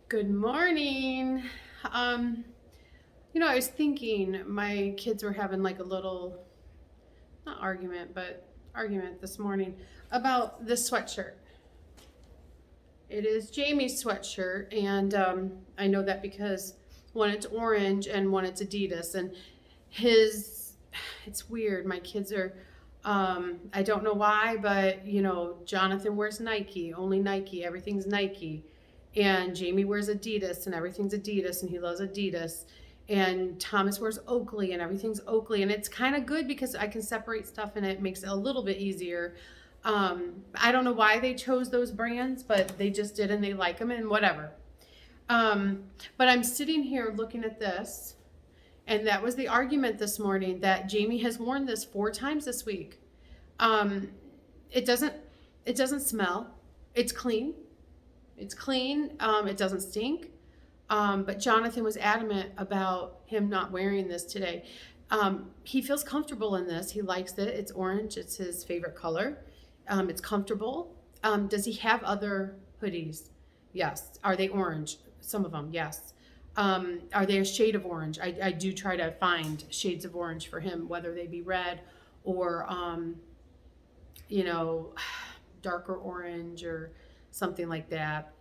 Good morning. Um, I was thinking my kids were having like a little, not argument, but argument this morning about this sweatshirt. It is Jamie's sweatshirt, and I know that because one it's orange and one it's Adidas, and his, it's weird. My kids are, I don't know why, but Jonathan wears Nike, only Nike, everything's Nike. And Jamie wears Adidas and everything's Adidas and he loves Adidas. And Thomas wears Oakley and everything's Oakley. And it's kind of good because I can separate stuff and it makes it a little bit easier. I don't know why they chose those brands, but they just did and they like them and whatever. But I'm sitting here looking at this, and that was the argument this morning that Jamie has worn this 4 times this week. Um, it doesn't it doesn't smell. It's clean. It's clean. It doesn't stink. But Jonathan was adamant about him not wearing this today. He feels comfortable in this. He likes it. It's orange. It's his favorite color. It's comfortable. Does he have other hoodies? Yes. Are they orange? Some of them, yes. Are they a shade of orange? I do try to find shades of orange for him, whether they be red or, you know, darker orange or something like that,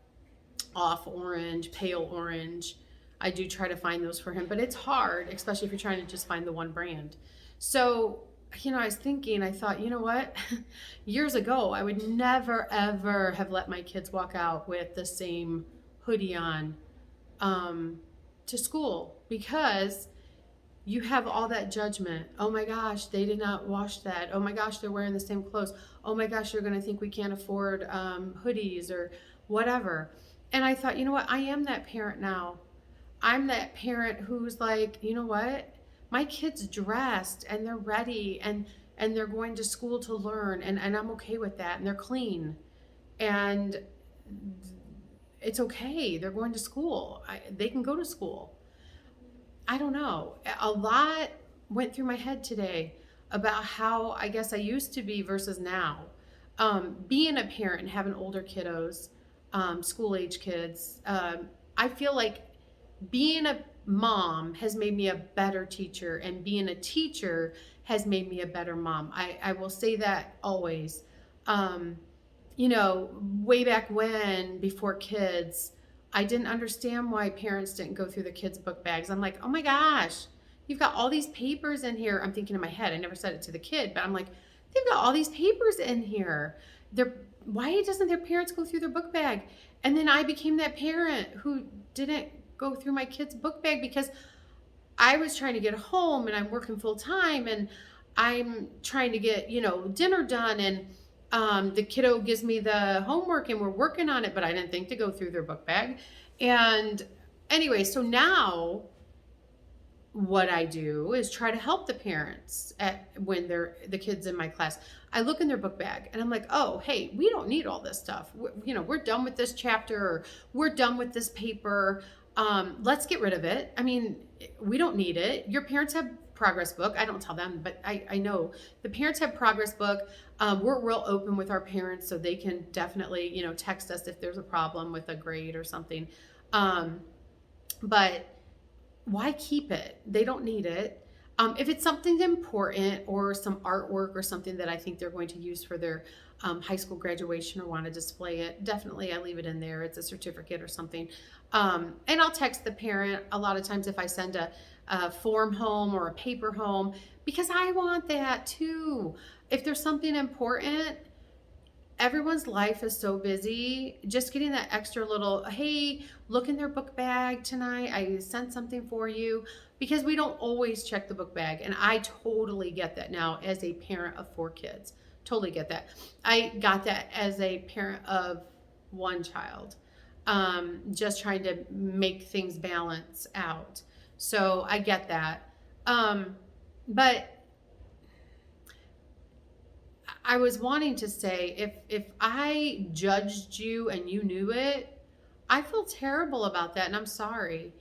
off orange, pale orange. I do try to find those for him, but it's hard, especially if you're trying to just find the one brand. So, I was thinking, I thought, you know what? Years ago, I would never, ever have let my kids walk out with the same hoodie on to school because you have all that judgment. Oh my gosh, they did not wash that. Oh my gosh, they're wearing the same clothes. Oh my gosh, they're going to think we can't afford hoodies or whatever. And I thought, you know what? I am that parent now. I'm that parent who's like, you know what? My kid's dressed and they're ready and they're going to school to learn and I'm okay with that and they're clean and it's okay. They're going to school. They can go to school. I don't know. A lot went through my head today about how I guess I used to be versus now. Being a parent and having older kiddos, school age kids, I feel like being a mom has made me a better teacher, and being a teacher has made me a better mom. I will say that always. Um, Way back when, before kids, I didn't understand why parents didn't go through the kids' book bags. I'm like, oh my gosh, you've got all these papers in here. I'm thinking in my head, I never said it to the kid, but I'm like, they've got all these papers in here. Why doesn't their parents go through their book bag? And then I became that parent who didn't go through my kid's book bag because I was trying to get home and I'm working full time and I'm trying to get, dinner done and the kiddo gives me the homework and we're working on it, but I didn't think to go through their book bag. And anyway, so now what I do is try to help the parents when they're the kids in my class. I look in their book bag and I'm like, oh, hey, we don't need all this stuff. We're done with this chapter or we're done with this paper. Let's get rid of it. I mean, we don't need it. Your parents have progress book. I don't tell them, but I know the parents have progress book. We're real open with our parents, so they can definitely, text us if there's a problem with a grade or something. But why keep it? They don't need it. If it's something important or some artwork or something that I think they're going to use for their high school graduation or want to display it, definitely I leave it in there. It's a certificate or something. And I'll text the parent a lot of times if I send a form home or a paper home because I want that too. If there's something important, everyone's life is so busy. Just getting that extra little, hey, look in their book bag tonight. I sent something for you because we don't always check the book bag. And I totally get that now as a parent of 4 kids. Totally get that. I got that as a parent of 1 child. Just trying to make things balance out. So I get that. But I was wanting to say if I judged you and you knew it, I feel terrible about that and I'm sorry.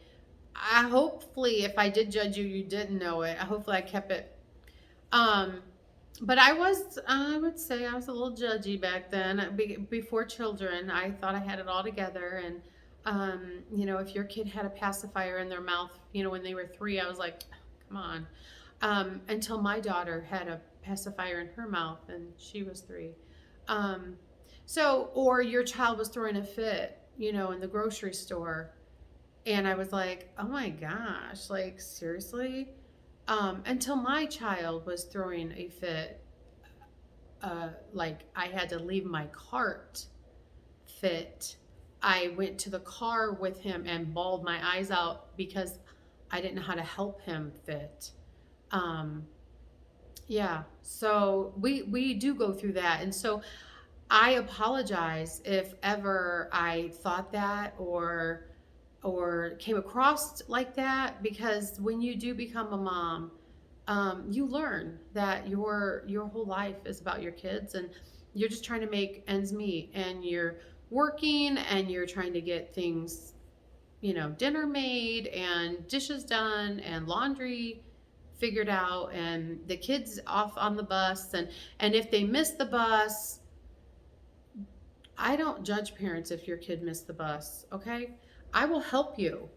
Hopefully if I did judge you, you didn't know it. Hopefully I kept it. Um, but I would say I was a little judgy back then. Before children, I thought I had it all together and If your kid had a pacifier in their mouth, when they were 3, I was like, come on. Until my daughter had a pacifier in her mouth and she was 3. Um, or your child was throwing a fit, in the grocery store. And I was like, oh my gosh, like seriously? Until my child was throwing a fit, like I had to leave my cart fit. I went to the car with him and bawled my eyes out because I didn't know how to help him fit. Um, yeah, so we do go through that, and so I apologize if ever I thought that or came across like that, because when you do become a mom, you learn that your whole life is about your kids, and you're just trying to make ends meet, and you're working and you're trying to get things, dinner made and dishes done and laundry figured out and the kids off on the bus, and if they miss the bus, I don't judge parents if your kid missed the bus, okay? I will help you.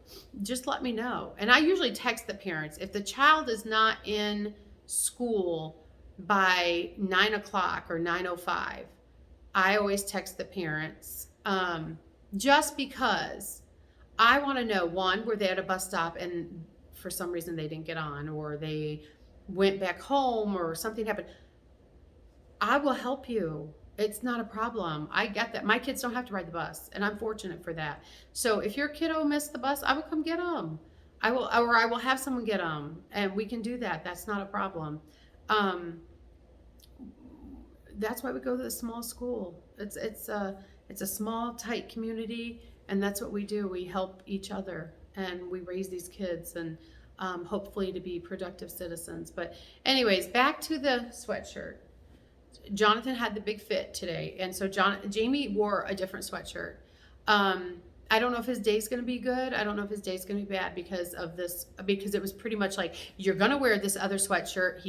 Just let me know. And I usually text the parents. If the child is not in school by 9 o'clock or 9:05, I always text the parents, just because I want to know, one, were they at a bus stop and for some reason they didn't get on, or they went back home, or something happened. I will help you. It's not a problem. I get that. My kids don't have to ride the bus, and I'm fortunate for that. So if your kiddo missed the bus, I will come get them. I will have someone get them, and we can do that. That's not a problem. Um, that's why we go to the small school. It's a small, tight community, and that's what we do. We help each other, and we raise these kids, and hopefully to be productive citizens. But anyways, back to the sweatshirt. Jonathan had the big fit today, and so Jamie wore a different sweatshirt. Um, I don't know if his day's going to be good. I don't know if his day's going to be bad because of this. Because it was pretty much like, you're going to wear this other sweatshirt.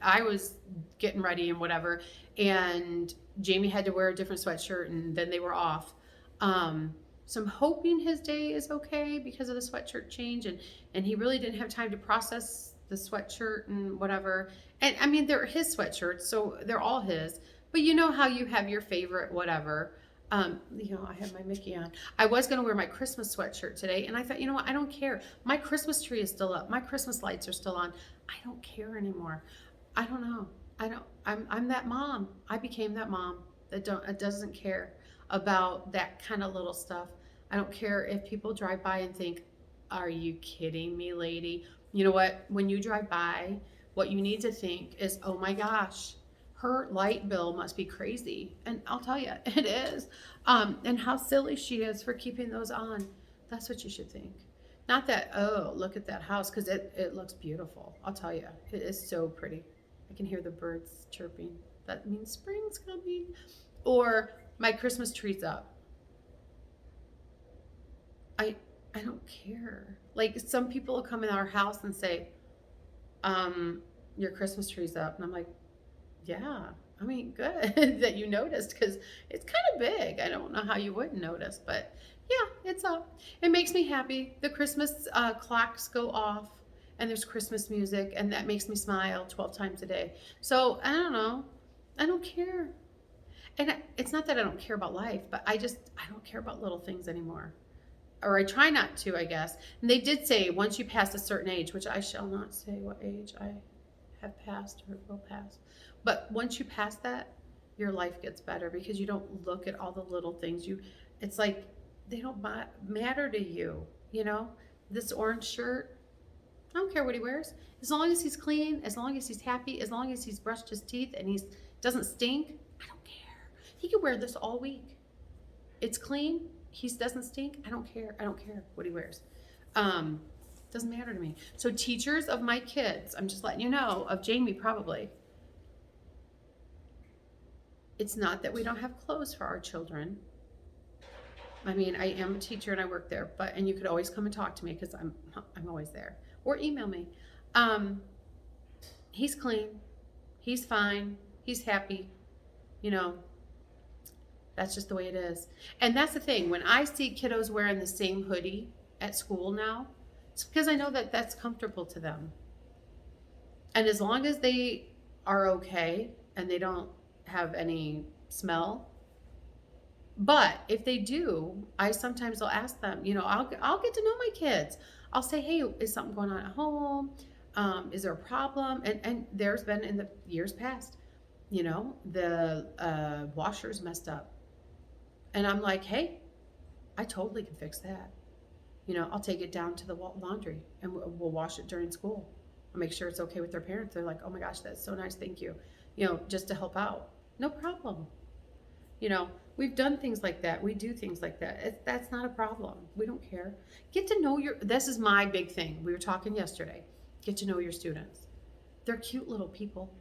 I was getting ready and whatever, and Jamie had to wear a different sweatshirt, and then they were off. So I'm hoping his day is okay because of the sweatshirt change, and he really didn't have time to process the sweatshirt and whatever. And I mean, they're his sweatshirts, so they're all his. But you know how you have your favorite whatever. I have my Mickey on. I was going to wear my Christmas sweatshirt today, and I thought, you know what? I don't care. My Christmas tree is still up. My Christmas lights are still on. I don't care anymore. I don't know. I don't. I'm that mom. I became that mom that doesn't care about that kind of little stuff. I don't care if people drive by and think, "Are you kidding me, lady?" You know what? When you drive by, what you need to think is, oh my gosh, her light bill must be crazy. And I'll tell you, it is. And how silly she is for keeping those on. That's what you should think. Not that, oh, look at that house, because it looks beautiful. I'll tell you, it is so pretty. I can hear the birds chirping. That means spring's coming. Or my Christmas tree's up. I I don't care. Like, some people will come in our house and say, your Christmas tree's up. And I'm like, yeah, I mean, good that you noticed, because it's kind of big. I don't know how you wouldn't notice, but yeah, it's up. It makes me happy. The Christmas clocks go off, and there's Christmas music, and that makes me smile 12 times a day. So I don't know. I don't care. And it's not that I don't care about life, but I don't care about little things anymore. Or I try not to, I guess. And they did say once you pass a certain age, which I shall not say what age I have passed or will pass, but once you pass that, your life gets better because you don't look at all the little things. It's like they don't matter to you. You know, this orange shirt, I don't care what he wears, as long as he's clean, as long as he's happy, as long as he's brushed his teeth and he doesn't stink. I don't care. He could wear this all week. It's clean. He doesn't stink. I don't care. I don't care what he wears. Doesn't matter to me. So teachers of my kids, I'm just letting you know, of Jamie probably, it's not that we don't have clothes for our children. I mean, I am a teacher and I work there, and you could always come and talk to me because I'm always there, or email me. He's clean. He's fine. He's happy. You know, That's just the way it is. And that's the thing. When I see kiddos wearing the same hoodie at school now, it's because I know that that's comfortable to them. And as long as they are okay and they don't have any smell, but if they do, I sometimes will ask them, I'll get to know my kids. I'll say, hey, is something going on at home? Is there a problem? And there's been in the years past, the washer's messed up. And I'm like, hey, I totally can fix that. I'll take it down to the laundry and we'll wash it during school. I'll make sure it's okay with their parents. They're like, oh my gosh, that's so nice. Thank you. Just to help out. No problem. We've done things like that. We do things like that. That's not a problem. We don't care. Get to know this is my big thing. We were talking yesterday. Get to know your students. They're cute little people,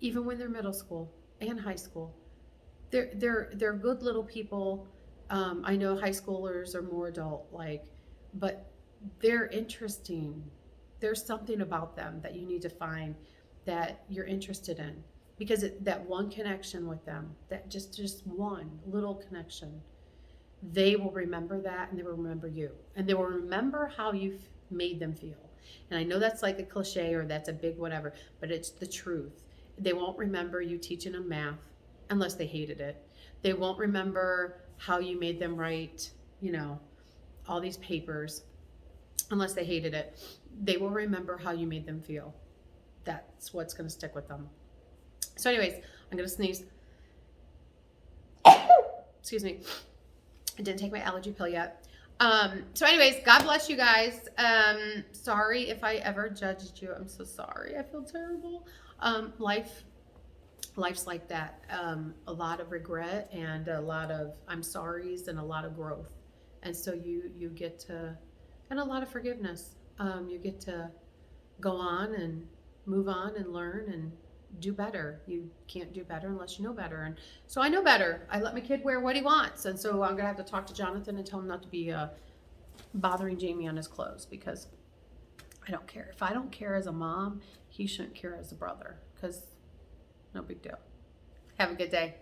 even when they're middle school and high school. They're good little people. I know high schoolers are more adult like, but they're interesting. There's something about them that you need to find that you're interested in, because that one connection with them, that just one little connection, they will remember that, and they will remember you, and they will remember how you've made them feel. And I know that's like a cliche or that's a big whatever, but it's the truth. They won't remember you teaching them math unless they hated it. They won't remember how you made them write, all these papers unless they hated it. They will remember how you made them feel. That's what's going to stick with them. So anyways, I'm going to sneeze. Excuse me. I didn't take my allergy pill yet. So anyways, God bless you guys. Sorry if I ever judged you. I'm so sorry. I feel terrible. Life's like that. A lot of regret and a lot of I'm sorry's and a lot of growth. And so you get to, and a lot of forgiveness. You get to go on and move on and learn and do better. You can't do better unless you know better. And so I know better. I let my kid wear what he wants. And so I'm going to have to talk to Jonathan and tell him not to be bothering Jamie on his clothes, because I don't care. If I don't care as a mom, he shouldn't care as a brother, because no big deal. Have a good day.